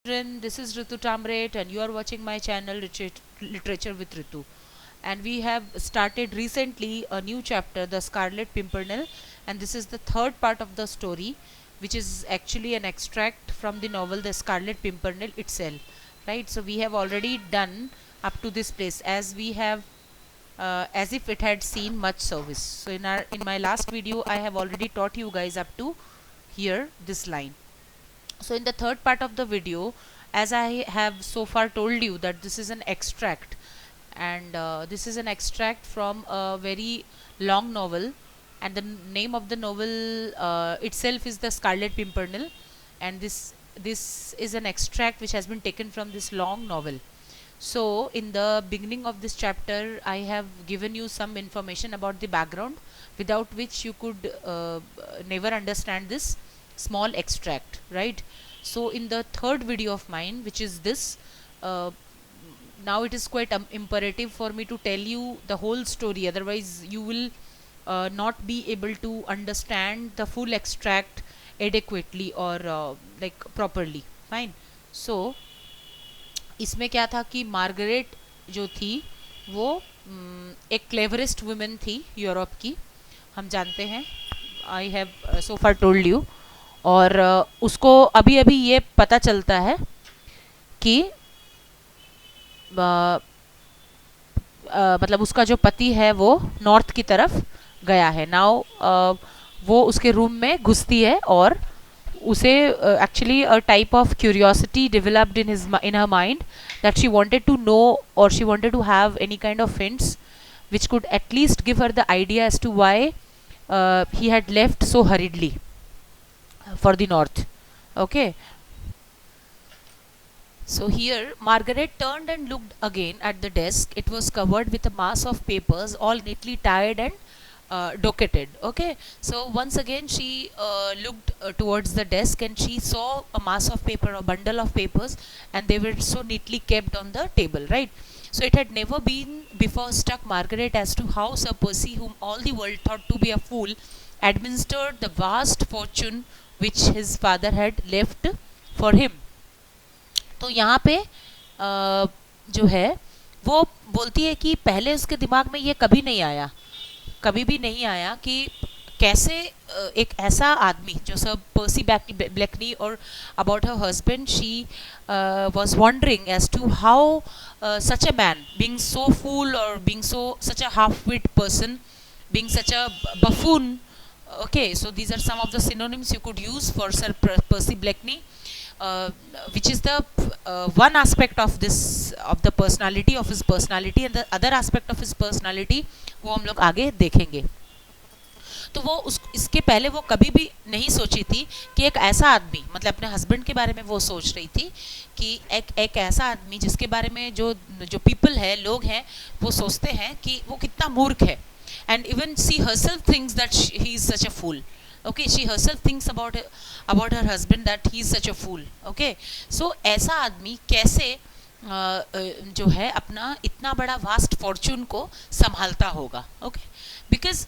Children, this is Ritu Tamret, and you are watching my channel Literature with Ritu. And we have started recently a new chapter, The Scarlet Pimpernel, and this is the third part of the story, which is actually an extract from the novel The Scarlet Pimpernel itself. Right? So we have already done up to this place, as if it had seen much service. So in my last video, I have already taught you guys up to here this line. So in the third part of the video, as I have so far told you that this is an extract, and this is an extract from a very long novel, and the name of the novel itself is The Scarlet Pimpernel, and this is an extract which has been taken from this long novel. So in the beginning of this chapter, I have given you some information about the background, without which you could never understand this small extract, right? So in the third video of mine, which is this, now it is quite imperative for me to tell you the whole story, otherwise you will not be able to understand the full extract adequately or like properly. Fine. So इसमें क्या था कि Margaret जो थी वो एक cleverest women थी Europe की, हम जानते हैं, I have so far told you. और उसको अभी अभी ये पता चलता है कि मतलब उसका जो पति है वो नॉर्थ की तरफ गया है। नाउ वो उसके रूम में घुसती है और उसे actually a type of curiosity developed in her mind that she wanted to know, or she wanted to have any kind of hints which could at least give her the idea as to why he had left so hurriedly for the north. Okay, so here Margaret turned and looked again at the desk. It was covered with a mass of papers, all neatly tied and docketed. Okay, so once again she looked towards the desk, and she saw a mass of paper, a bundle of papers, and they were so neatly kept on the table, right? So it had never been before struck Margaret as to how Sir Percy, whom all the world thought to be a fool, administered the vast fortune which his father had left for him. तो यहाँ पे जो है वो बोलती है कि पहले उसके दिमाग में ये कभी नहीं आया, कभी भी नहीं आया कि कैसे एक ऐसा आदमी जो सब पर्सी ब्लैकनी और about her husband she was wondering as to how such a man being so fool और being so such a half wit person, being such a buffoon. Okay, so these are some of the synonyms you could use for Sir Percy Blakeney, which is the one aspect of this, of the personality of his personality, and the other aspect of his personality वो हम लोग आगे देखेंगे. तो वो इसके पहले वो कभी भी नहीं सोची थी कि एक ऐसा आदमी, मतलब अपने हस्बैंड के बारे में वो सोच रही थी कि एक ऐसा आदमी जिसके बारे में जो पीपल है, लोग हैं, वो सोचते हैं कि वो कितना मूर्ख है. And even she herself thinks that he is such a fool. Okay, she herself thinks about her husband that he is such a fool. Okay, so ऐसा आदमी कैसे जो है अपना इतना बड़ा वास्ट फॉर्चून को संभालता होगा. ओके, बिकॉज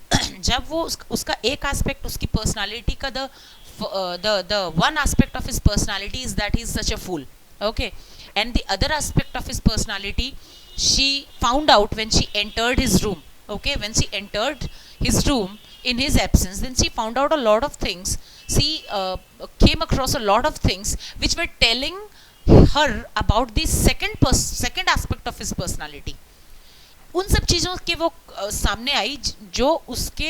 जब वो उसका एक एस्पेक्ट उसकी पर्सनालिटी का the one aspect of his personality is that he is such a fool. Okay, and the other aspect of his personality she found out when she entered his room. Okay, when she entered his room in his absence, then she found out a lot of things. She came across a lot of things which were telling her about the second aspect of his personality. उन सब चीज़ों के वो सामने आई जो उसके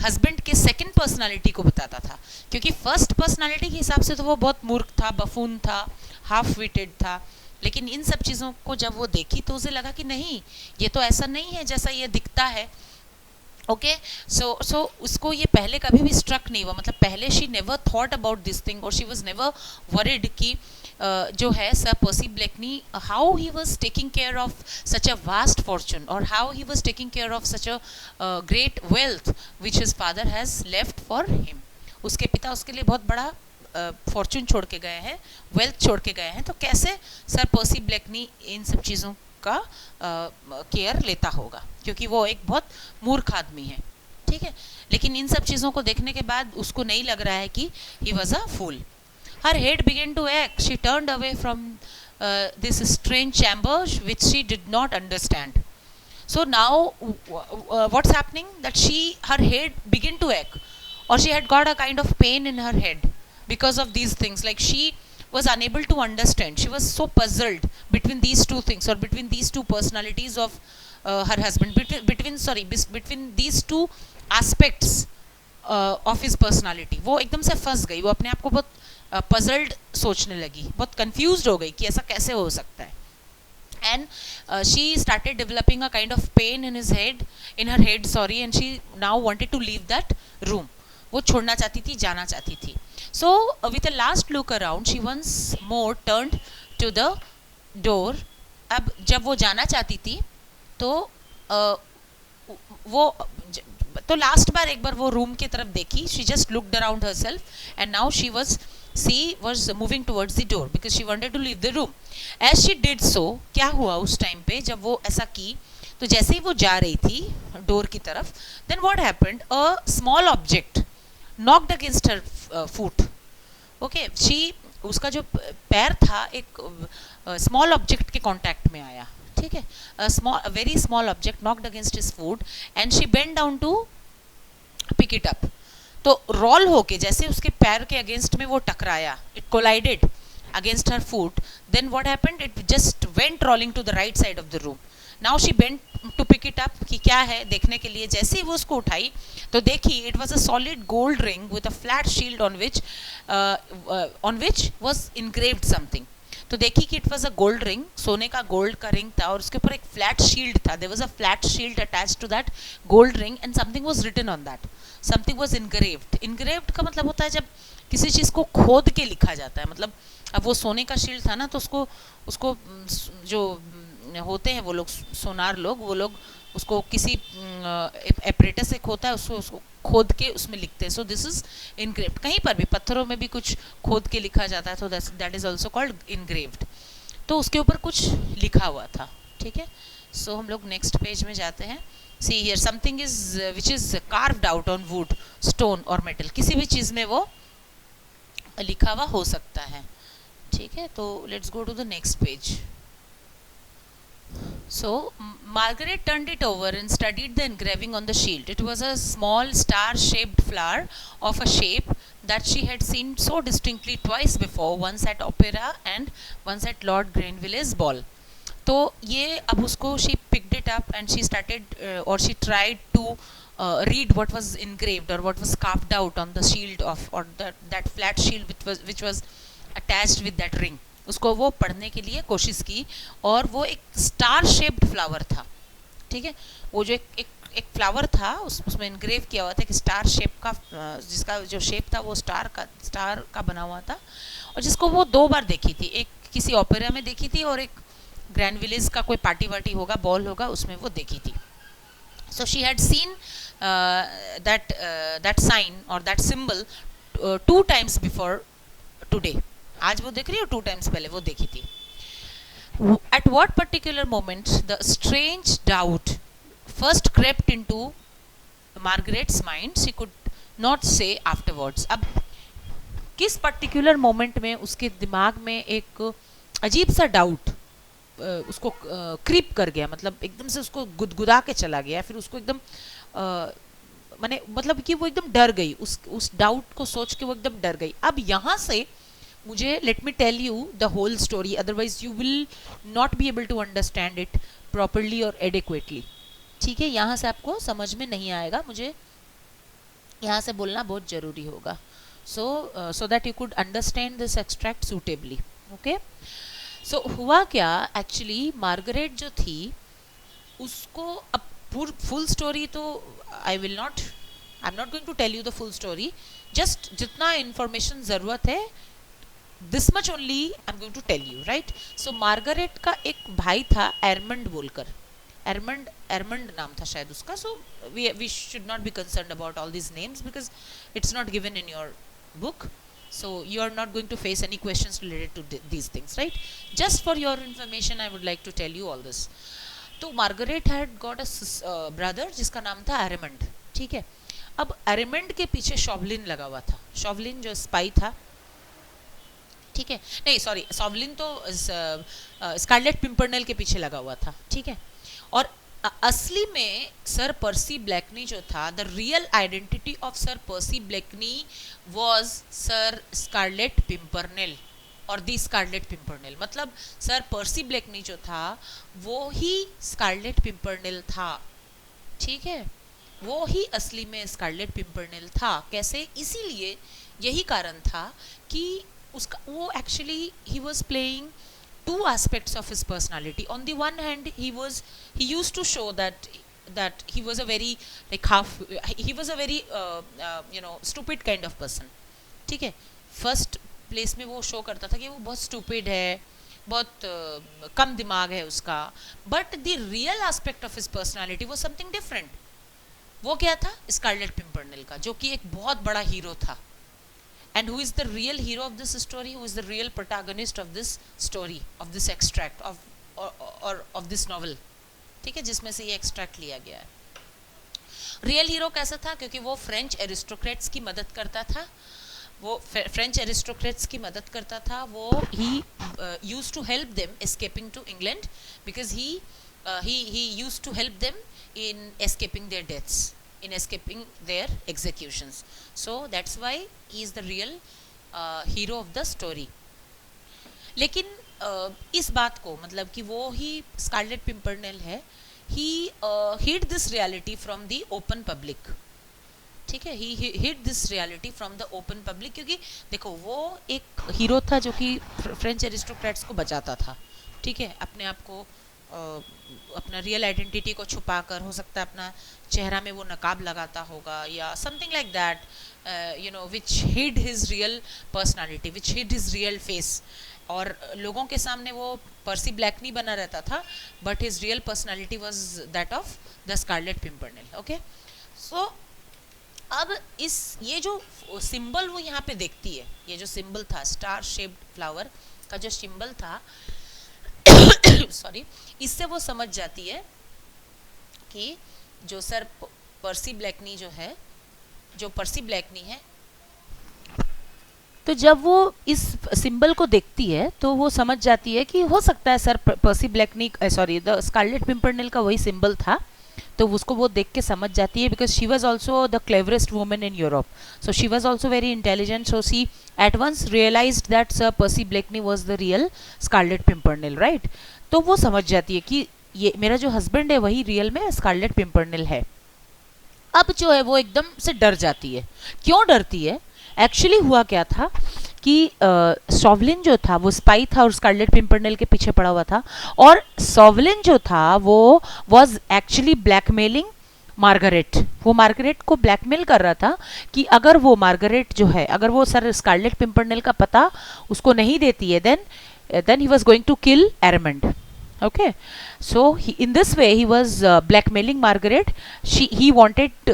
husband के second personality को बताता था, क्योंकि फर्स्ट पर्सनालिटी के हिसाब से तो वो बहुत मूर्ख था, बफून था, हाफ विटेड था. लेकिन इन सब चीज़ों को जब वो देखी तो उसे लगा कि नहीं, ये तो ऐसा नहीं है जैसा ये दिखता है. ओके, सो उसको ये पहले कभी भी स्ट्रक नहीं हुआ, मतलब पहले she never thought about this thing, और शी वाज नेवर वरीड कि जो है sir Percy Blakeney, how he was taking care of such a vast fortune, और how he was taking care of such a great wealth which his father has left for him. उसके पिता उसके लिए बहुत बड़ा फॉर्चून छोड़ के गए हैं, वेल्थ छोड़ के गए हैं, तो कैसे सर पर्सी ब्लैकनी इन सब चीज़ों का केयर लेता होगा, क्योंकि वो एक बहुत मूर्ख आदमी है. ठीक है, लेकिन इन सब चीज़ों को देखने के बाद उसको नहीं लग रहा है कि he was a fool. her head began to ache. She turned away from this strange chamber which she did not understand. So now, what's happening? That her head began to ache, or she had got a kind of pain in her head because of these things. Like she was unable to understand. She was so puzzled between these two things, or between these two personalities of her husband. Between these two aspects of his personality. वो एकदम से फंस गई, वो अपने आप को बहुत पजल्ड सोचने लगी, बहुत कंफ्यूज्ड हो गई कि ऐसा कैसे हो सकता है. And she started developing a kind of pain in her head, sorry, and she now wanted to leave that room. वो छोड़ना चाहती थी, जाना चाहती थी. So with a last look around, she once more turned to the door. अब जब वो जाना चाहती थी तो वो तो लास्ट बार एक बार वो रूम की तरफ देखी. She just looked around herself and now she was moving towards the door because she wanted to leave the room. As she did so, क्या हुआ उस टाइम पे जब वो ऐसा की, तो जैसे ही वो जा रही थी डोर की तरफ, then what happened, a small object knocked against her foot. Okay, उसका जो पैर था एक स्मॉल ऑब्जेक्ट के कांटेक्ट में आया. ठीक है, a very small object knocked against his foot and she bent down to pick it up. तो रोल होके जैसे उसके पैर के अगेंस्ट में वो टकराया, it collided against her foot. Then what happened, it just went rolling to the right side of the room. Now she bent to pick it up कि क्या है देखने के लिए. जैसे ही वो उसको उठाई तो देखी, it was a solid gold ring with a flat shield on which was engraved something. तो देखी कि it was a gold ring, सोने का गोल्ड का रिंग था, और उसके ऊपर एक फ्लैट शील्ड था. There was a flat shield attached to that gold ring and something was written on that. Something was engraved. Engraved का मतलब होता है जब किसी चीज़ को खोद के लिखा जाता है. मतलब अब वो सोने का शील्ड था ना, तो उसको जो होते हैं वो लोग, सोनार लोग, वो लोग उसको किसी एपरेटस से खोता है, उसको खोद के उसमें लिखते हैं. सो दिस इज इनग्रेव्ड. कहीं पर भी पत्थरों में भी कुछ खोद के लिखा जाता है, तो that is also called engraved. तो उसके ऊपर कुछ लिखा हुआ था. ठीक है, सो हम लोग नेक्स्ट पेज में जाते हैं. See here, something is which is carved out on would, stone और मेटल. किसी भी चीज़ में वो लिखा हुआ हो सकता है. ठीक है, तो let's go to the next page. So Margaret turned it over and studied the engraving on the shield. It was a small star-shaped flower of a shape that she had seen so distinctly twice before, once at opera and once at Lord Grenville's ball. तो ये अब उसको she picked it up and she started or she tried to read what was engraved or what was carved out on the shield of, or that flat shield which was attached with that ring. उसको वो पढ़ने के लिए कोशिश की, और वो एक स्टार शेप्ड फ्लावर था. ठीक है, वो जो एक फ्लावर था उसमें इनग्रेव किया हुआ था कि स्टार शेप का, जिसका जो शेप था वो स्टार का बना हुआ था, और जिसको वो 2 बार देखी थी. एक किसी ओपेरा में देखी थी और एक ग्रैंडविलेज का कोई पार्टी वार्टी होगा, बॉल होगा, उसमें वो देखी थी. So she had seen that sign और that symbol 2 times before today. आज वो देख रही हो, 2 times पहले वो देखी थी. At what particular moment the strange doubt first crept into Margaret's mind, she could not say afterwards. अब किस पर्टिकुलर मोमेंट में उसके दिमाग में एक अजीब सा डाउट उसको क्रीप कर गया, मतलब एकदम से उसको गुदगुदा के चला गया, फिर उसको एकदम मतलब कि वो एकदम डर गई, उस डाउट को सोच के वो एकदम डर गई. अब यहाँ से मुझे let me tell you the whole story, otherwise you will not be able to understand it properly और एडिक्वेटली. ठीक है, यहाँ से आपको समझ में नहीं आएगा, मुझे यहाँ से बोलना बहुत ज़रूरी होगा, so that you could understand this extract suitably. Okay, so हुआ क्या, एक्चुअली मार्गरेट जो थी उसको, अब फुल स्टोरी तो I am not going to tell you the full story, just जितना इन्फॉर्मेशन ज़रूरत है this much only I'm going to tell you, right? So Margaret का एक भाई था एरमंड बोलकर, एरमंड नाम था शायद उसका. so we should not be concerned about all these names because it's not given in your book, so you are not going to face any questions related to these things, right? Just for your information I would like to tell you all this. तो Margaret had got a brother जिसका नाम था एरमंड. ठीक है, अब एरमंड के पीछे शॉवलिन लगा हुआ था. शॉवलिन जो स्पाई था, ठीक है, नहीं सॉरी, सॉवलिन तो स्कारलेट पिंपरनेल के पीछे लगा हुआ था, ठीक है। और असली में सर पर्सी ब्लैकनी जो था, the real identity of sir Percy Blakeney was sir Scarlet Pimpernel और दी स्कारलेट पिंपरनेल। मतलब सर पर्सी ब्लैकनी जो था वो ही स्कारलेट पिंपरनेल था, ठीक है, वो ही असली में स्कारलेट पिंपरनेल था। कैसे? इसीलिए यही कारण था कि उसका वो actually he was playing two aspects of his personality. On the one hand, he used to show that he was a very like half, he was a very stupid kind of person, ठीक है। First place में वो show करता था कि वो बहुत stupid है, बहुत कम दिमाग है उसका, but the real aspect of his personality वो समथिंग डिफरेंट। वो क्या था? स्कारलेट पिंपरनेल का, जो कि एक बहुत बड़ा हीरो था। And who is the real hero of this story? Who is the real protagonist of this story, of this extract or of this novel? ठीक है, जिसमें से ये एक्सट्रैक्ट लिया गया है। रियल हीरो कैसा था? क्योंकि वो फ्रेंच एरिस्टोक्रेट्स की मदद करता था, वो फ्रेंच एरिस्टोक्रेट्स की मदद करता था। वो he used to help them escaping to England, because he used to help them in escaping their deaths, in escaping their executions. So that's why he is the real hero of the story. लेकिन इस बात को, मतलब कि वो ही Scarlett पिंपरनेल है, he hid this reality from the open public, ठीक है, he hid this reality from the open public। क्योंकि देखो वो एक हीरो था जो कि फ्रेंच एरिस्टोक्रेट्स को बचाता था, ठीक है, अपने आप को अपना रियल आइडेंटिटी को छुपाकर, हो सकता है अपना चेहरा में वो नकाब लगाता होगा या something like that, which hid his real personality, which hid his real face. और लोगों के सामने वो पर्सी ब्लैकनी बना रहता था, but his real personality was that of the Scarlet Pimpernel. Okay, so अब ये जो सिंबल वो यहाँ पे देखती है, ये जो सिंबल था स्टार शेप्ड फ्लावर का जो सिंबल था सॉरी, इससे वो समझ जाती है कि जो सर पर्सी ब्लैकनी जो पर्सी ब्लैकनी है, तो जब वो इस सिंबल को देखती है तो वो समझ जाती है कि हो सकता है sir Percy Blakeney, sorry, the Scarlet Pimpernel का वही सिंबल था। तो उसको वो देख के समझ जाती है, because she was also the cleverest woman in Europe, so she was also very intelligent, so she at once realised that sir Percy Blakeney was the real Scarlet Pimpernel, right. तो वो समझ जाती है कि ये मेरा जो हस्बैंड है वही रियल में स्कारलेट पिंपरनेल है। अब जो है वो एकदम से डर जाती है। क्यों डरती है? एक्चुअली हुआ क्या था कि सॉवलिन जो था वो स्पाई था और स्कारलेट पिंपरनेल के पीछे पड़ा हुआ था, और सॉवलिन जो था वो वाज एक्चुअली ब्लैकमेलिंग मार्गरेट। वो मार्गरेट को ब्लैकमेल कर रहा था कि अगर वो मार्गरेट जो है, अगर वो सर स्कारलेट पिंपरनेल का पता उसको नहीं देती है, then he was going to kill Armand. Okay, so in this way he was blackmailing Margaret. He wanted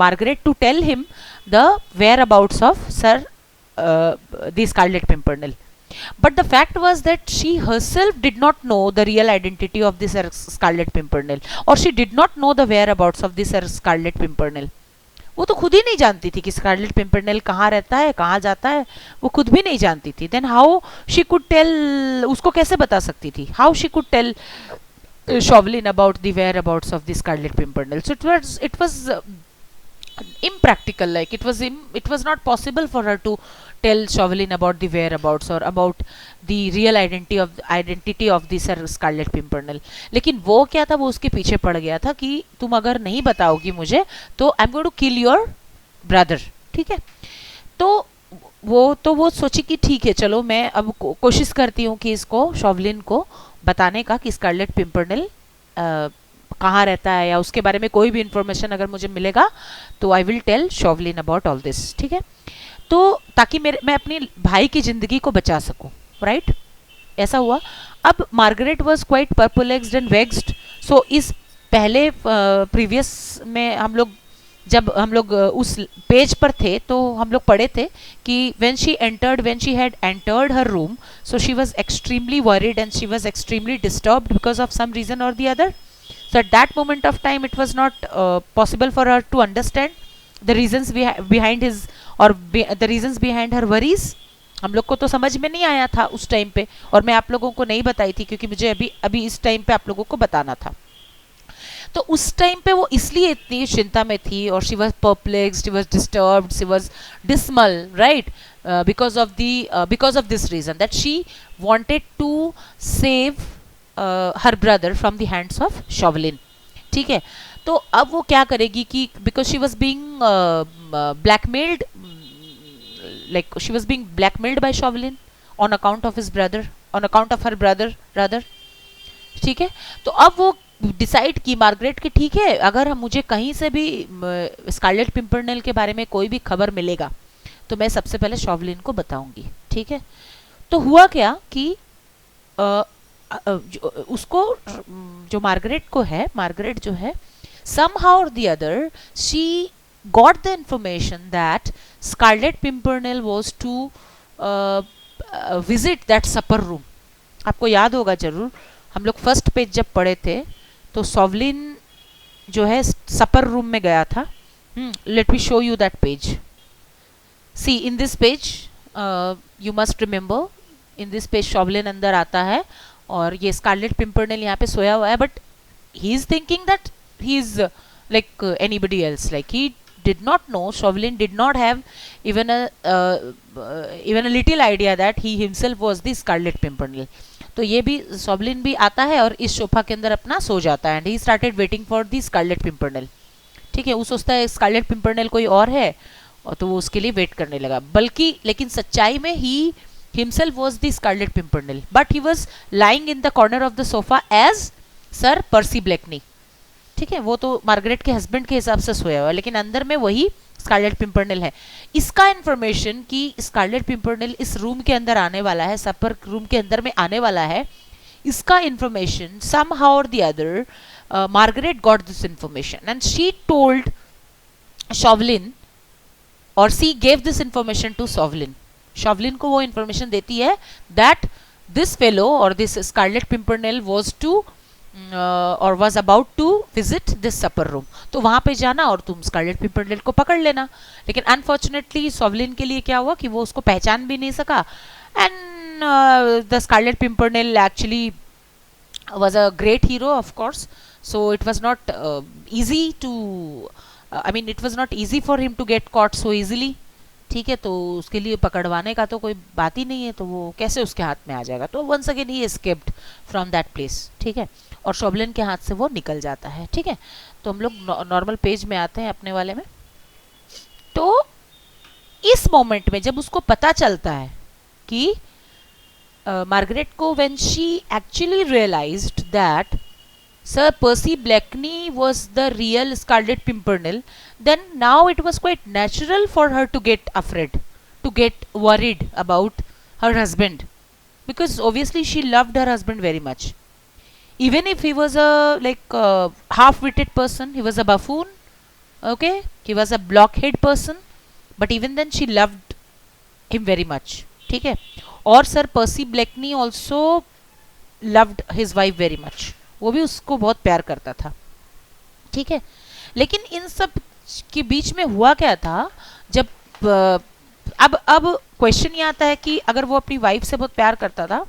Margaret to tell him the whereabouts of Sir the Scarlet Pimpernel. But the fact was that she herself did not know the real identity of this Scarlet Pimpernel, or she did not know the whereabouts of this Scarlet Pimpernel. वो तो खुद ही नहीं जानती थी कि Scarlett पिंपरनेल कहाँ रहता है, कहाँ जाता है, वो खुद भी नहीं जानती थी। Then how she could tell, उसको कैसे बता सकती थी, how she could tell Chauvelin about the whereabouts of the Scarlet Pimpernel. So it was impractical, like it was not possible for her to tell Chauvelin about the whereabouts or about the real identity of the Sir Scarlet Pimpernel। लेकिन वो क्या था, वो उसके पीछे पड़ गया था कि तुम अगर नहीं बताओगी मुझे तो I am going to kill your brother, ठीक है। तो वो सोची कि ठीक है, चलो मैं अब कोशिश करती हूँ कि इसको शॉवलिन को बताने का कि स्कारलेट पिंपरनेल कहाँ रहता है, या उसके बारे में कोई भी इंफॉर्मेशन अगर मुझे मिलेगा तो I will tell Chauvelin about all this, ठीक है। तो ताकि मैं अपनी भाई की जिंदगी को बचा सकूं, राइट, ऐसा हुआ। अब Marguerite was quite perplexed and vexed. So इस पहले प्रीवियस में जब हम लोग उस पेज पर थे तो हम लोग पढ़े थे कि when she had entered her room, so she was extremely worried and she was extremely disturbed because of some reason or the other. So at that moment of time it was not possible for her to understand the reasons behind the reasons behind her worries, हम लोग को तो समझ में नहीं आया था उस टाइम पे, और मैं आप लोगों को नहीं बताई थी क्योंकि मुझे अभी अभी इस टाइम पे आप लोगों को बताना था। तो उस टाइम पे वो इसलिए इतनी चिंता में थी, और she was perplexed, she was disturbed, she was dismal, right, because of this reason that she wanted to save her brother from the hands of Chauvelin. ठीक है, तो अब वो क्या करेगी कि because she was being blackmailed, like she was being blackmailed by Chauvelin on account of his brother, on account of her brother rather. ठीक है, तो अब वो डिसाइड की मार्गरेट कि ठीक है, अगर हम मुझे कहीं से भी स्कारलेट पिंपरनेल के बारे में कोई भी खबर मिलेगा तो मैं सबसे पहले शॉवलिन को बताऊंगी। ठीक है, तो हुआ क्या कि उसको जो मार्गरेट को है, मार्गरेट जो है somehow or the other she got the information that Scarlet Pimpernel was to visit that supper room. आपको याद होगा जरूर, हम लोग फर्स्ट पेज जब पढ़े थे तो सॉवलिन जो है सपर रूम में गया था। Let me show you that page. See in this page you must remember, in this page Chauvelin अंदर आता है और ये स्कारलेट पिंपरनेल यहाँ पे सोया हुआ है, but he is thinking that he is like anybody else, like he did not know, Chauvelin did not have even a little idea that he himself was the Scarlet Pimpernel. तो ये भी Chauvelin भी आता है और इस sofa के अंदर अपना सो जाता है, and he started waiting for the Scarlet Pimpernel. ठीक है, वो सोचता है Scarlet Pimpernel कोई और है, और तो वो उसके लिए वेट करने लगा, बल्कि लेकिन सच्चाई में he himself was the Scarlet Pimpernel, but he was lying in the corner of the sofa as Sir Percy Blakeney. ठीक है, वो तो मार्गरेट के हस्बैंड के हिसाब से सोया हुआ है, लेकिन अंदर में वही स्कारलेट पिंपरनेल है। इसका इन्फॉर्मेशन कि स्कारलेट पिंपरनेल इस रूम के अंदर आने वाला है, सपर रूम के अंदर में आने वाला है, इसका information somehow or the other Marguerite got this information and she told Chauvelin, और she gave this information to Chauvelin. Chauvelin को वो इन्फॉर्मेशन देती है दैट दिस फेलो और this Scarlet Pimpernel was to और was about to visit this supper room, तो वहां पे जाना और तुम स्कारलेट पिंपरनेल को पकड़ लेना। लेकिन अनफॉर्चुनेटली सॉवलिन के लिए क्या हुआ कि वो उसको पहचान भी नहीं सका, and the Scarlet Pimpernel actually was a great hero of course, so it was not easy to I mean it was not easy for him to get caught so easily. ठीक है, तो उसके लिए पकड़वाने का तो कोई बात ही नहीं है, तो वो कैसे उसके हाथ में आ जाएगा, तो once again he escaped from that place. ठीक है, और शॉवलिन के हाथ से वो निकल जाता है। ठीक है, तो हम लोग नॉर्मल पेज में आते हैं अपने वाले में। तो इस मोमेंट में जब उसको पता चलता है कि मार्गरेट को when she actually realised that Sir Percy Blakeney was the real Scarlet Pimpernel, then now it was quite natural for her to get afraid, to get worried about her husband, because obviously she loved her husband very much. Even if he was a half-witted person, he was a buffoon, okay, he was a blockhead person, but even then she loved him very much. ठीक है, और Sir Percy Blakeney also loved his wife very much, वो भी उसको बहुत प्यार करता था। ठीक है, लेकिन इन सब के बीच में हुआ क्या था, जब अब क्वेश्चन ये आता है कि अगर वो अपनी वाइफ से बहुत प्यार करता था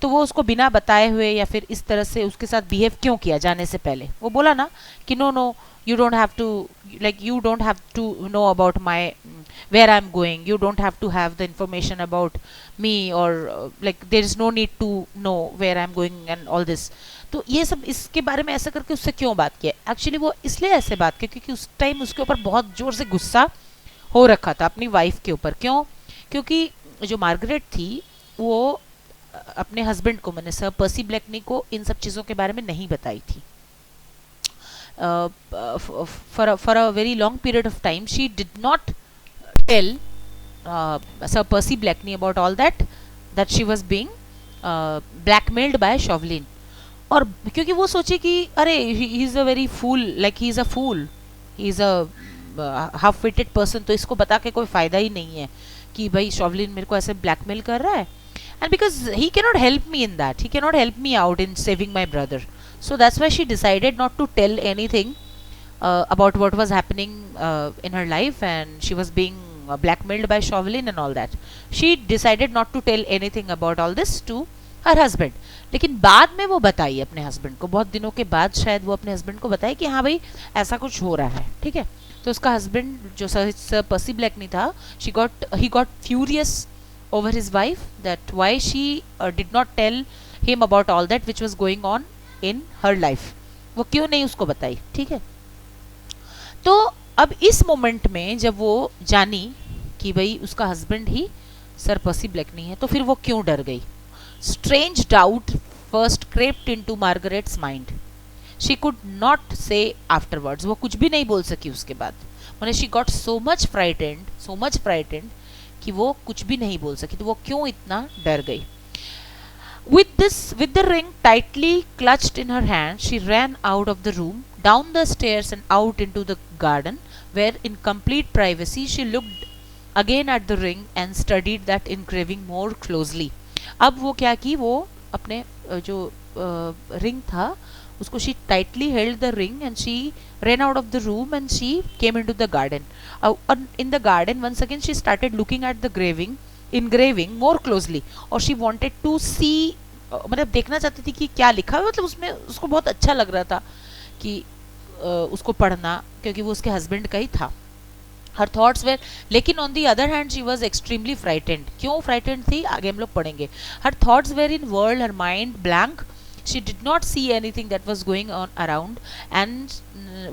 तो वो उसको बिना बताए हुए या फिर इस तरह से उसके साथ बिहेव क्यों किया जाने से पहले। वो बोला ना कि no no you don't have to you don't have to know about my where I'm going, you don't have to have the information about me, or there is no need to know where I'm going and all this. तो ये सब इसके बारे में ऐसा करके उससे क्यों बात किया, एक्चुअली वो इसलिए ऐसे बात की क्योंकि उस टाइम उसके ऊपर बहुत जोर से गुस्सा हो रखा था अपनी वाइफ के ऊपर। क्यों? क्योंकि जो मार्गरेट थी वो अपने हस्बैंड को, मैंने सर पर्सी ब्लैकनी को इन सब चीज़ों के बारे में नहीं बताई थी। for a very long period of time she did not tell Sir Percy Blakeney about all that she was being blackmailed by Chauvelin, और क्योंकि वो सोची कि अरे he is a very fool, like he is a fool, he is a half witted person, तो इसको बता के कोई फायदा ही नहीं है कि भाई Chauvelin मेरे को ऐसे blackmail कर रहा है, and because he cannot help me in that, he cannot help me out in saving my brother. So that's why she decided not to tell anything about what was happening in her life, and she was being blackmailed by Chauvelin and all that. She decided not to tell anything about all this to her husband. लेकिन बाद में वो बताई अपने husband को, बहुत दिनों के बाद शायद वो अपने हस्बैंड को बताई कि हाँ भाई ऐसा कुछ हो रहा है, ठीक है. तो उसका हस्बैंड जो सर पर्सी ब्लैकनी था, he got furious over his wife that why she did not tell him about all that which was going on in her life. वो क्यों नहीं उसको बताई, ठीक है. तो अब इस मोमेंट में जब वो जानी कि भाई उसका हस्बैंड ही सर पर्सी ब्लैकनी है, तो फिर वो क्यों डर गई. Strange doubt first crept into Marguerite's mind. She could not say afterwards, वो कुछ भी नहीं बोल सकी उसके बाद. मैंने she got so much frightened कि वो कुछ भी नहीं बोल सकी. तो वो क्यों इतना डर गई. With the ring tightly clutched in her hand, she ran out of the room, down the stairs and out into the garden, where in complete privacy she looked again at the ring and studied that engraving more closely. अब वो क्या की, वो अपने जो ring था उसको she tightly held the ring and she ran out of the room and she came into the garden. In the garden once again she started looking at the engraving more closely, और she wanted to see, मतलब देखना चाहती थी कि क्या लिखा है. मतलब उसमें उसको बहुत अच्छा लग रहा था कि उसको पढ़ना, क्योंकि वो उसके हस्बैंड का ही था. हर थॉट्स वेर, लेकिन on the other hand she was extremely frightened. क्यों फ्राइटेंड थी आगे हम लोग पढ़ेंगे. Her thoughts were in world, her mind blank. She did not see anything that was going on around and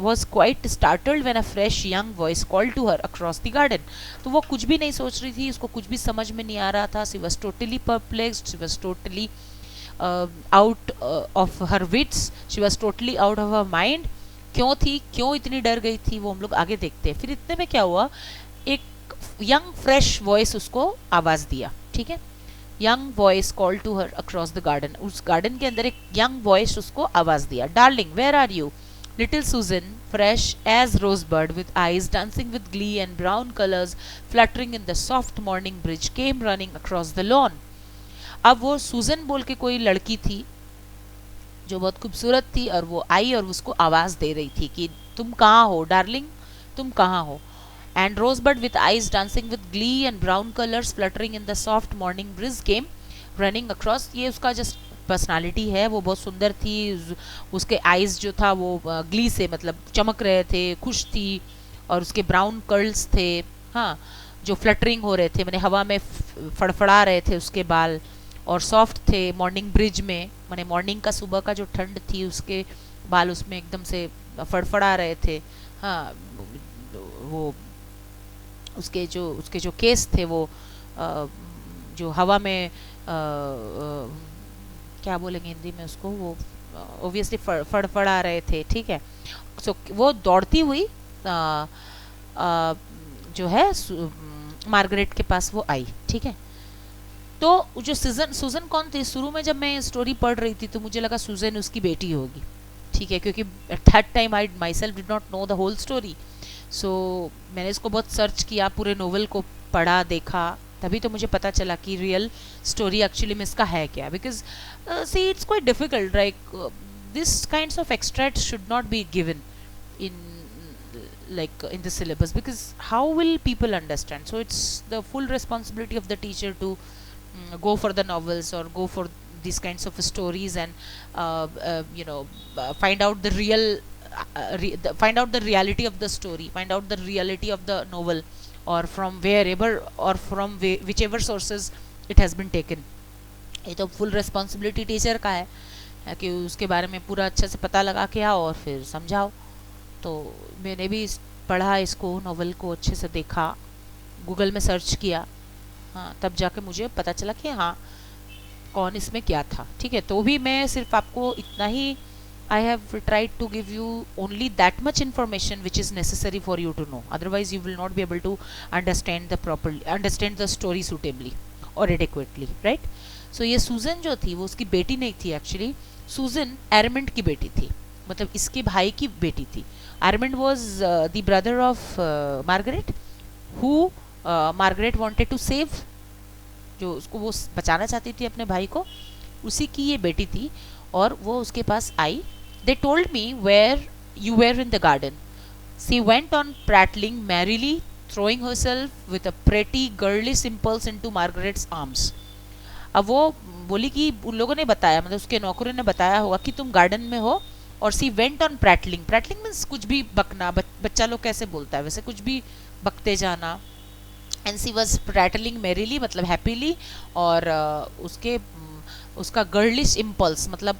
was quite startled when a fresh young voice called to her across the garden. तो वो कुछ भी नहीं सोच रही थी, उसको कुछ भी समझ में नहीं आ रहा था. She was totally perplexed, she was totally out of her wits, she was totally out of her mind. क्यों इतनी डर गई थी वो हम लोग आगे देखते हैं. फिर इतने में क्या हुआ, एक यंग फ्रेश वॉइस उसको आवाज दिया, ठीक है. Young voice call to her across the garden. उस गार्डन के अंदर एक यंग वॉइस उसको आवाज दिया. Darling where are you. Little Susan, fresh as rosebud, with eyes dancing with glee and brown colors fluttering in the soft morning breeze, came running across the lawn. अब वो सुजन बोल के कोई लड़की थी जो बहुत खूबसूरत थी, और वो आई और उसको आवाज दे रही थी कि तुम कहाँ हो डार्लिंग, तुम कहाँ हो. And Rosebud, with eyes dancing with glee and brown colors fluttering in the soft morning breeze, came running across. ये उसका जस्ट पर्सनालिटी है, वो बहुत सुंदर थी. उसके आईज जो था वो ग्ली से मतलब चमक रहे थे, खुश थी, और उसके ब्राउन कर्ल्स थे, हाँ, जो फ्लटरिंग हो रहे थे, मैंने हवा में फड़फड़ा रहे थे उसके बाल, और सॉफ्ट थे मॉर्निंग ब्रिज में, मैंने मॉर्निंग का सुबह का जो ठंड थी उसके बाल उसमें एकदम से फड़फड़ा रहे थे. हाँ, वो उसके जो केस थे वो जो हवा में क्या बोलेंगे हिंदी में उसको, वो ऑब्वियसली फड़फड़ा रहे थे, ठीक है. सो वो दौड़ती हुई जो है मार्गरेट के पास वो आई, ठीक है. तो जो सुजन कौन थी, शुरू में जब मैं स्टोरी पढ़ रही थी तो मुझे लगा सुजन उसकी बेटी होगी, ठीक है, क्योंकि at that time I myself did not know the whole story. So मैंने इसको बहुत सर्च किया, पूरे नोवेल को पढ़ा, देखा, तभी तो मुझे पता चला कि रियल स्टोरी एक्चुअली में इसका है क्या. Because see it's quite difficult, like this kinds of extract should not be given in like in the syllabus, because how will people understand. So it's the full responsibility of the teacher to go for the novels or go for these kinds of stories and find out the find out the reality of the story, find out the reality of the novel, or from wherever or from whichever sources it has been taken. ये तो full responsibility teacher का है कि उसके बारे में पूरा अच्छे से पता लगा के आओ और फिर समझाओ. तो मैंने भी पढ़ा इसको, नॉवल को अच्छे से देखा, गूगल में सर्च किया, हाँ, तब जाके मुझे पता चला कि हाँ कौन इसमें क्या था, ठीक है. तो भी मैं सिर्फ आपको इतना ही, I have tried to give you only that much information which is necessary for you to know. Otherwise, you will not be able to understand the story suitably or adequately, right? So ये सूजन जो थी वो उसकी बेटी नहीं थी actually. सूजन एरमेंट की बेटी थी, मतलब इसके भाई की बेटी थी. Armand was the brother of Marguerite, who Marguerite wanted to save, जो उसको वो बचाना चाहती थी अपने भाई को, उसी की ये बेटी थी. और वो उसके पास आई. They told me where you were in the garden. She went on prattling merrily throwing herself with a pretty girlish impulse into Margaret's arms. अब वो बोली कि उन लोगों ने बताया, मतलब उसके नौकरों ने बताया होगा कि तुम गार्डन में हो, और she went on prattling. Prattling means कुछ भी बकना, बच्चा लोग कैसे बोलता है वैसे कुछ भी बकते जाना. And she was prattling merrily मतलब हैप्पीली, और उसका गर्लिश इम्पल्स मतलब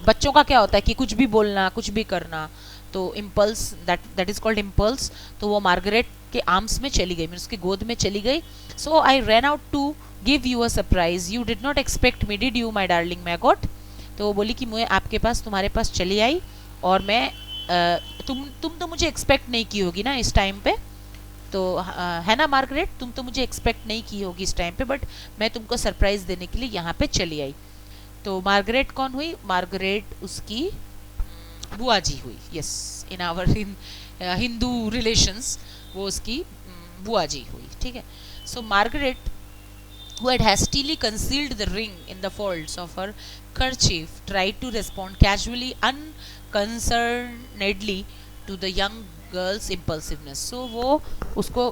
बच्चों का क्या होता है कि कुछ भी बोलना कुछ भी करना, तो impulse that is called impulse. तो वो मार्गरेट के आर्म्स में चली गई, उसकी गोद में चली गई. So I ran out to give you a surprise, you did not expect me, did you my darling Margot. तो वो बोली कि मैं आपके पास तुम्हारे पास चली आई, और मैं तुम तो मुझे एक्सपेक्ट नहीं की होगी ना इस टाइम पे, तो है ना मार्गरेट, तुम तो मुझे एक्सपेक्ट नहीं की होगी इस टाइम पे, बट मैं तुमको सरप्राइज देने के लिए यहाँ पे चली आई. तो मार्गरेट कौन हुई? मार्गरेट उसकी बुआ जी हुई. Yes, in our Hindu relations वो उसकी बुआ जी हुई. ठीक है. So Margaret, who had hastily concealed the ring in the folds of her kerchief, tried to respond casually, unconcernedly to the young girl's impulsiveness. So वो उसको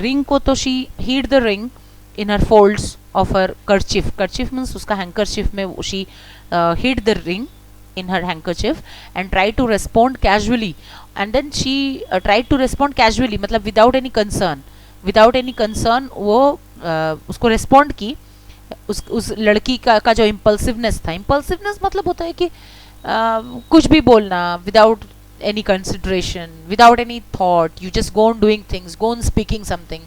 ring को तो she hid the ring in her folds of her kerchief. Kerchief means उसका handkerchief में she hid the ring in her handkerchief and tried to respond casually. And then she tried to respond casually मतलब without any concern. Without any concern वो उसको respond की. उस लड़की का जो इम्पल्सिवनेस था, इम्पल्सिवनेस मतलब होता है कि कुछ भी बोलना without any consideration, without any thought, you just go on doing things, go on speaking something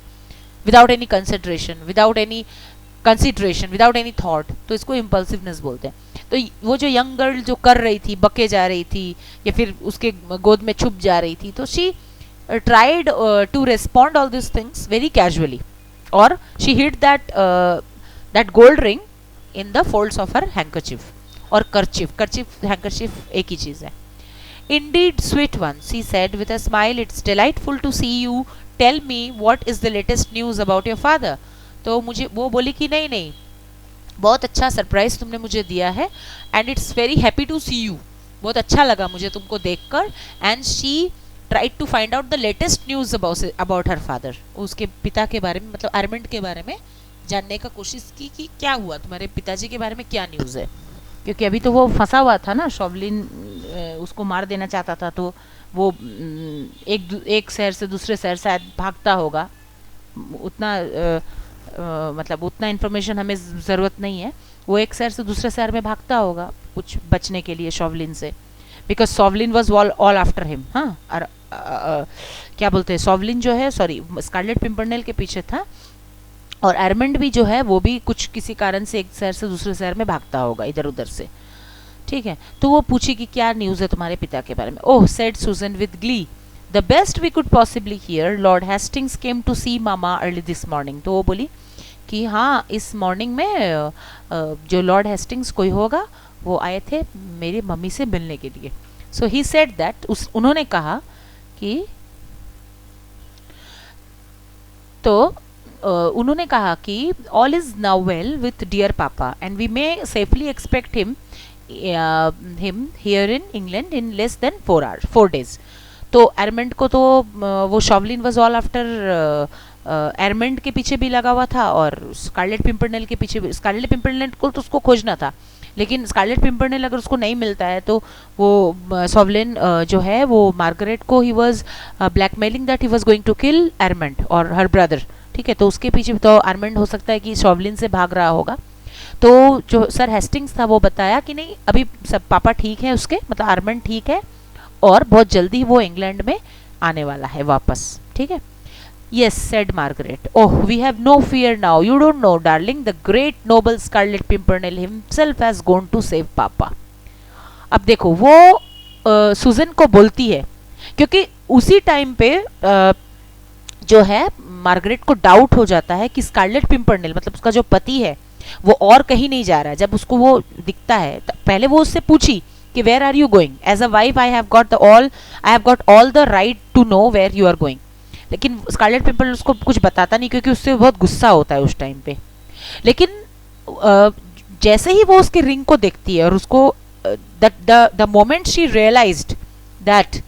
without any consideration, without any thought, तो इसको इम्पल्सिवनेस बोलते हैं. तो वो जो यंग गर्ल जो कर रही थी, बके जा रही थी या फिर उसके गोद में छुप जा रही थी, तो she tried to respond all these things very casually, or she hid that gold ring in the folds of her handkerchief or kerchief handkerchief एक ही चीज है. Indeed sweet one, she said with a smile, it's delightful to see you. Tell me what is the latest news about your father. तो मुझे वो बोली कि नहीं नहीं, बहुत अच्छा सरप्राइज तुमने मुझे दिया है, and it's very happy to see you, बहुत अच्छा लगा मुझे तुमको देखकर. And she tried to find out the latest news about her father. उसके पिता के बारे में मतलब आर्मंड के बारे में जानने का कोशिश की कि क्या हुआ, तुम्हारे पिताजी के बारे में क्या न्यूज़ है, क्योंकि अभी तो वो फंसा हुआ था ना, शॉवलिन उसको मार देना चाहता था, तो वो एक शहर से दूसरे शहर शायद भागता होगा. उतना मतलब उतना इन्फॉर्मेशन हमें ज़रूरत नहीं है. वो एक शहर से दूसरे शहर में भागता होगा कुछ बचने के लिए शॉवलिन से, because Chauvelin was all after him. हाँ, और क्या बोलते हैं, सॉवलिन जो है, सॉरी, स्कारलेट पिम्परनेल के पीछे था, और आर्मंड भी जो है वो भी कुछ किसी कारण से एक शहर से दूसरे शहर में भागता होगा इधर उधर से. ठीक है. तो वो पूछी कि क्या न्यूज़ है तुम्हारे पिता के बारे में. Oh, said Suzanne with glee, the best we could possibly hear. Lord Hastings came to see mama early this morning. तो वो बोली कि हाँ, इस मॉर्निंग में जो लॉर्ड हेस्टिंग्स कोई होगा वो आए थे मेरी मम्मी से मिलने के लिए. सो ही सेड दैट, उन्होंने कहा कि, तो उन्होंने कहा कि all is now well with dear papa and we may safely expect him here in England in less than 4 days. तो एरमेंट को तो वो Chauvelin was all after Armand के पीछे भी लगा हुआ था, और स्कारलेट पिम्परनेल के पीछे भी. स्कारलेट पिम्परनेल को तो उसको खोजना था, लेकिन स्कारलेट पिम्परनेल अगर उसको नहीं मिलता है तो वो सॉवलिन जो है वो मार्गरेट को he was blackmailing that he was going to kill Armand और हर ब्रदर. ठीक है. तो उसके पीछे तो आर्मंड हो सकता है कि सॉवलिन से भाग रहा होगा. तो जो सर हेस्टिंग्स था वो बताया कि नहीं, अभी सब पापा ठीक है उसके, मतलब आर्मंड ठीक है, और बहुत जल्दी वो इंग्लैंड में आने वाला है वापस. ठीक है. Yes, said Margaret. Oh, we have no fear now. You don't know, darling. The great noble Scarlet Pimpernel himself has gone to save Papa. अब देखो वो सुजन को बोलती है, क्योंकि उसी टाइम पे जो है मार्गरेट को डाउट हो जाता है कि स्कारलेट पिम्परनेल मतलब उसका जो पति है वो और कहीं नहीं जा रहा है. जब उसको वो दिखता है, पहले वो उससे पूछी कि where are you going. As a wife I have got all the right to know where you are going. लेकिन स्कारलेट पिम्परनेल उसको कुछ बताता नहीं, क्योंकि उससे बहुत गुस्सा होता है उस टाइम पे. लेकिन जैसे ही वो उसके रिंग को देखती है और उसको the moment she realised that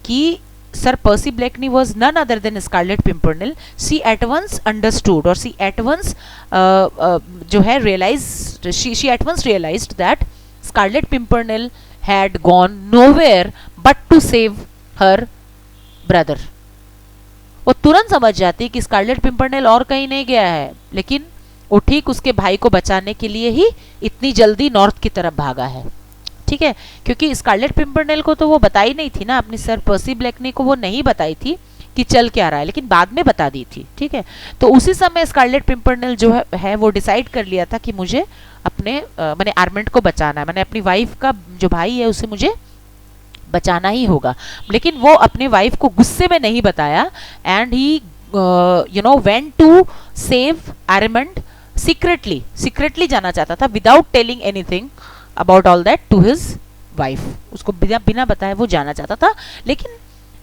कि Sir Percy Blakeney was none other than Scarlet Pimpernel, she at once understood, or she at once जो है realized, she at once realized that Scarlet Pimpernel had gone nowhere but to save her brother. वो तुरंत समझ जाती कि Scarlett Pimpernel और कहीं नहीं गया है, लेकिन वो ठीक उसके भाई को बचाने के लिए ही इतनी जल्दी नॉर्थ की तरफ भागा है। ठीक है, क्योंकि स्कारलेट पिंपरनेल को तो वो बताई नहीं थी ना, अपनी सर पर्सी ब्लैकनी को वो नहीं बताई थी कि चल क्या रहा है, लेकिन बाद में बता दी थी। ठीक है, तो उसी समय स्कारलेट पिंपरनेल जो है वो डिसाइड कर लिया था कि मुझे अपने मैंने आर्मेंट को बचाना है, मैंने अपनी वाइफ का जो भाई है उसे मुझे बचाना ही होगा। लेकिन वो अपने वाइफ को गुस्से में नहीं बताया, and he you know went to save Armand secretly जाना चाहता था, without telling anything about all that to his wife. उसको बिना बताए वो जाना चाहता था, लेकिन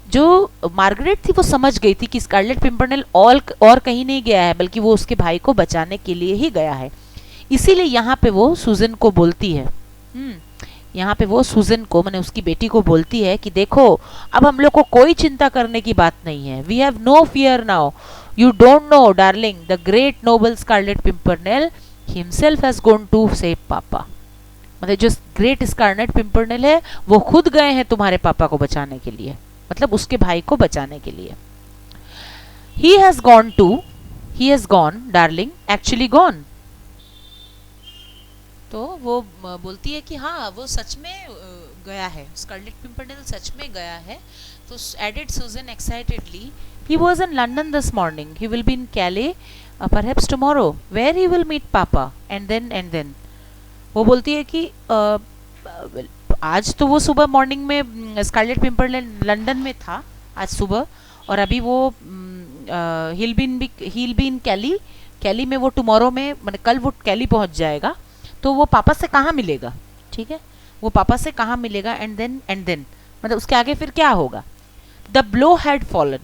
जो मार्गरेट थी वो समझ गई थी कि स्कारलेट पिंपरनेल और कहीं नहीं गया है, बल्कि वो उसके भाई को बचाने के लिए ही गया है। इसीलिए यहाँ पे वो सूजन को बोलती है, यहाँ पे वो सूजन को, मैंने उसकी बेटी को बोलती है कि देखो अब हम लोग को कोई चिंता करने की बात नहीं है, we have no fear now, you don't know darling, the great noble Scarlet Pimpernel himself has gone to save papa. मतलब जो ग्रेट स्कारलेट पिंपरनेल है वो खुद गए हैं तुम्हारे पापा को बचाने के लिए, मतलब उसके भाई को बचाने के लिए। he has gone darling, actually gone। तो वो बोलती है कि हाँ वो सच में गया है, स्कारलेट पिंपरनेल सच में गया है। तो एडेड सूजन excitedly, he was in London this morning, he will be in Calais perhaps tomorrow, where he will meet papa, and then वो बोलती है कि आज तो वो सुबह मॉर्निंग में स्कारलेट पिंपरनेल लंदन में था आज सुबह, और अभी वो he'll be in कैली में वो टुमारो में, मतलब कल वो कैली पहुंच जाएगा। तो वो पापा से कहाँ मिलेगा, ठीक है, वो पापा से कहाँ मिलेगा, एंड देन मतलब उसके आगे फिर क्या होगा। द ब्लो हैड फॉलन,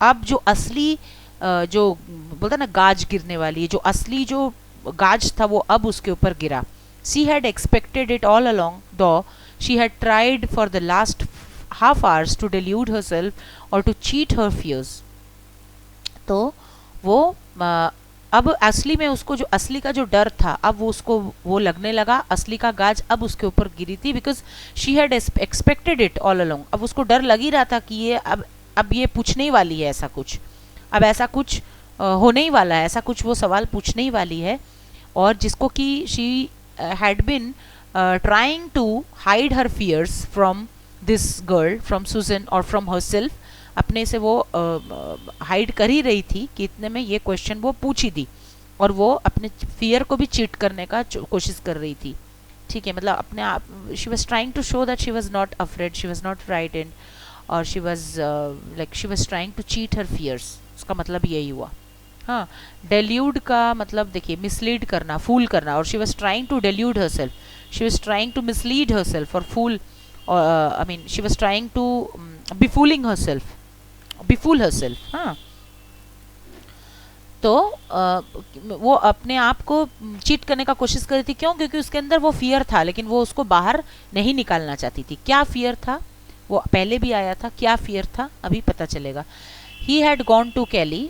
अब जो असली जो बोलता ना गाज गिरने वाली, जो असली जो गाज था वो अब उसके ऊपर गिरा। She had expected it all along, though she had tried for the last half hours to delude herself और टू चीट her fears। तो वो अब असली में उसको जो असली का जो डर था, अब वो उसको वो लगने लगा, असली का गाज अब उसके ऊपर गिरी थी, because she had expected it all along. अब उसको डर लग ही रहा था कि ये अब ये पूछने ही वाली है ऐसा कुछ, अब ऐसा कुछ होने ही वाला है, ऐसा कुछ वो सवाल पूछने ही वाली है, और जिसको कि she had been trying to hide her fears from this girl, from Suzanne और फ्रॉम हरसेल्फ। अपने से वो हाइड कर ही रही थी कि इतने में ये क्वेश्चन वो पूछी थी, और वो अपने फियर को भी चीट करने का कोशिश कर रही थी। ठीक है, मतलब अपने आप she was trying to show that she was not afraid, she was not frightened, और she was like she was trying to cheat her fears. उसका मतलब यही हुआ। हाँ, डेल्यूड का मतलब देखिए मिसलीड करना, फूल करना, और she was trying to delude herself, she was trying to mislead herself और fool, I mean she was trying to befooling herself, befool herself. हाँ, तो वो अपने आप को चीट करने का कोशिश कर रही थी। क्यों? क्योंकि उसके अंदर वो फियर था, लेकिन वो उसको बाहर नहीं निकालना चाहती थी। क्या फियर था वो पहले भी आया था, क्या फियर था अभी पता चलेगा। He had gone to Calais,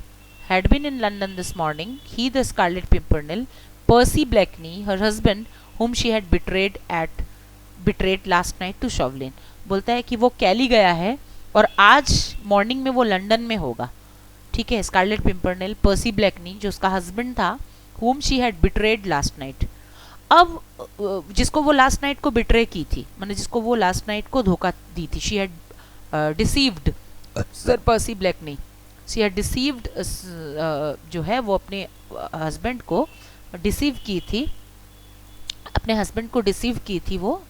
had been in London this morning, he the Scarlet Pimpernel, Percy Blakeney her husband whom she had betrayed last night to Chauvelin. बोलता है कि वो कैली गया है और आज मॉर्निंग में वो लंदन में होगा। ठीक है, स्कारलेट पिंपरनेल, पर्सी ब्लैकनी जो उसका हस्बैंड था, whom she had betrayed last night। अब जिसको वो लास्ट नाइट को बिट्रे की थी, मैंने जिसको वो लास्ट नाइट को धोखा दी थी, she had deceived sir Percy Blakeney, she had deceived जो है वो अपने हस्बैंड को डिसीव की थी, अपने हस्बैंड को डिसीव की थी, वो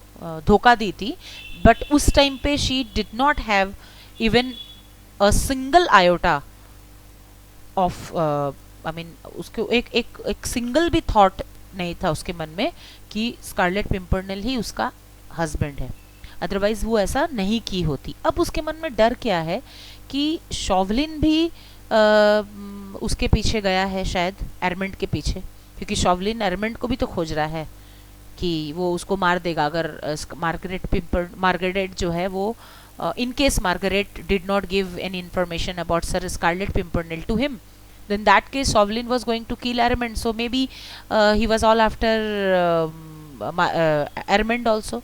धोखा दी थी। बट उस टाइम पे she did not have even a single iota of, I mean उसके एक सिंगल भी थॉट नहीं था उसके मन में कि स्कारलेट पिंपरनेल ही उसका हस्बैंड है, अदरवाइज वो ऐसा नहीं की होती। अब उसके मन में डर क्या है कि शॉवलिन भी उसके पीछे गया है, शायद एरमेंट के पीछे, क्योंकि शॉवलिन एरमेंट को भी तो खोज रहा है कि वो उसको मार देगा अगर मार्गरेट जो है वो in case Margaret did not give any information about Sir Scarlet Pimpernel to him, then that case Sovlin was going to kill Armand. So maybe he was all after Armand also.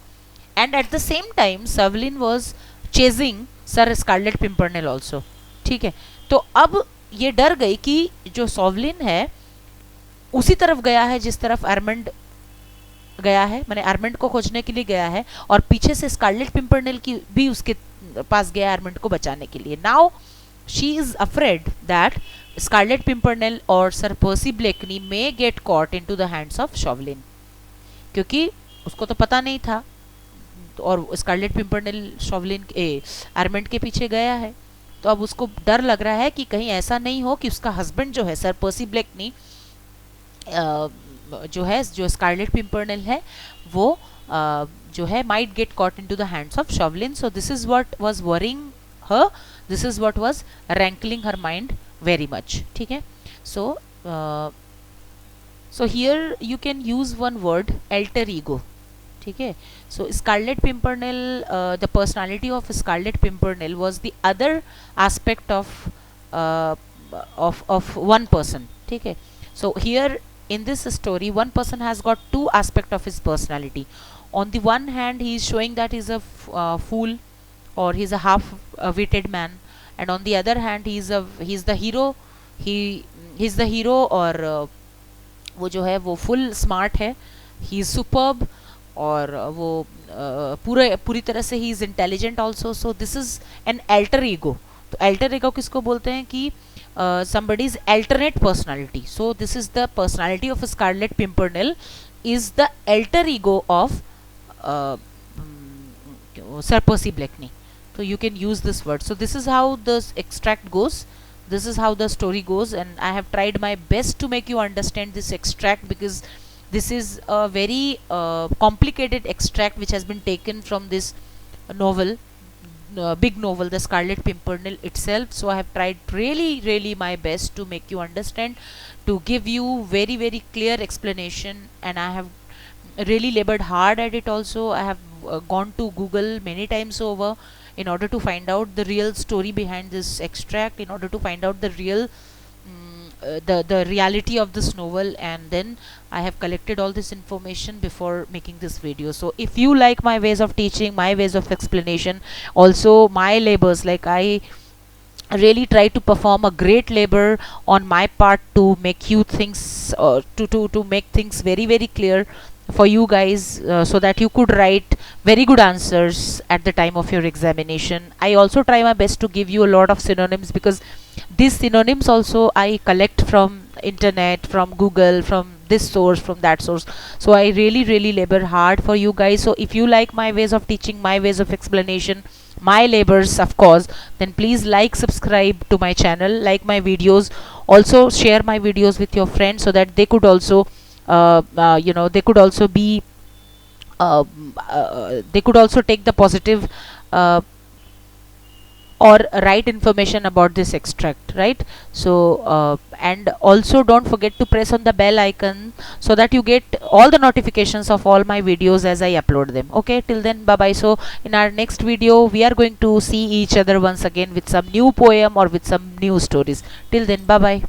And at the same time Sovlin was chasing Sir Scarlet Pimpernel also. ठीक है, तो अब ये डर गई कि जो सॉवलिन है उसी तरफ गया है जिस तरफ आर्मंड गया है, मैंने आर्मंड को खोजने के लिए गया है, और पीछे से स्कारलेट पिंपरनेल की भी उसके पास गया आर्मंड को बचाने के लिए. Now she is afraid that Scarlet Pimpernel और sir Percy Blakeney may get caught into the hands of Chauvelin, क्योंकि उसको तो पता नहीं था और स्कारलेट पिंपरनेल शॉवलिन आर्मंड के पीछे गया है. तो अब उसको डर लग रहा है कि कहीं ऐसा नहीं हो कि उसका हस्बैंड जो है सर पर्सी ब्लेकनी जो है, जो स्कारलेट पिंपरनेल है, वो जो है might get caught into the hands of Chauvelin. So this is what was worrying her, this is what was rankling her mind very much. ठीक है, so here you can use one word, alter ego. ठीक है, so Scarlet Pimpernel, the personality of Scarlet Pimpernel was the other aspect of one person. ठीक है, so here in this story one person has got two aspect of his personality. On the one hand he is showing that he is a fool or he is a half witted man, and on the other hand he is the hero. he is the hero और वो जो है वो full smart है, he is superb, और वो पूरी तरह से he is intelligent also. So this is an alter ego. तो अल्टर ईगो किसको बोलते हैं कि somebody's alternate personality. So this is the personality of Scarlet Pimpernel is the alter ego of Sir Percy Blakeney. So you can use this word. So this is how this extract goes. This is how the story goes, and I have tried my best to make you understand this extract, because this is a very complicated extract which has been taken from this novel, big novel, The Scarlet Pimpernel itself. So I have tried really my best to make you understand, to give you very clear explanation, and I have really labored hard at it also. I have gone to Google many times over in order to find out the real story behind this extract, in order to find out the real the reality of this novel, and then I have collected all this information before making this video. So if you like my ways of teaching, my ways of explanation, also my labors, like I really try to perform a great labor on my part to make you things to make things very clear for you guys, so that you could write very good answers at the time of your examination. I also try my best to give you a lot of synonyms, because these synonyms also I collect from internet, from Google, from this source, from that source. So I really labor hard for you guys. So if you like my ways of teaching, my ways of explanation, my labors of course, then please like, subscribe to my channel, like my videos, also share my videos with your friends, so that they could also they could also be they could also take the positive or right information about this extract, right? So and also don't forget to press on the bell icon, so that you get all the notifications of all my videos as I upload them. Okay, till then, bye bye. So in our next video we are going to see each other once again with some new poem or with some new stories. Till then, bye bye.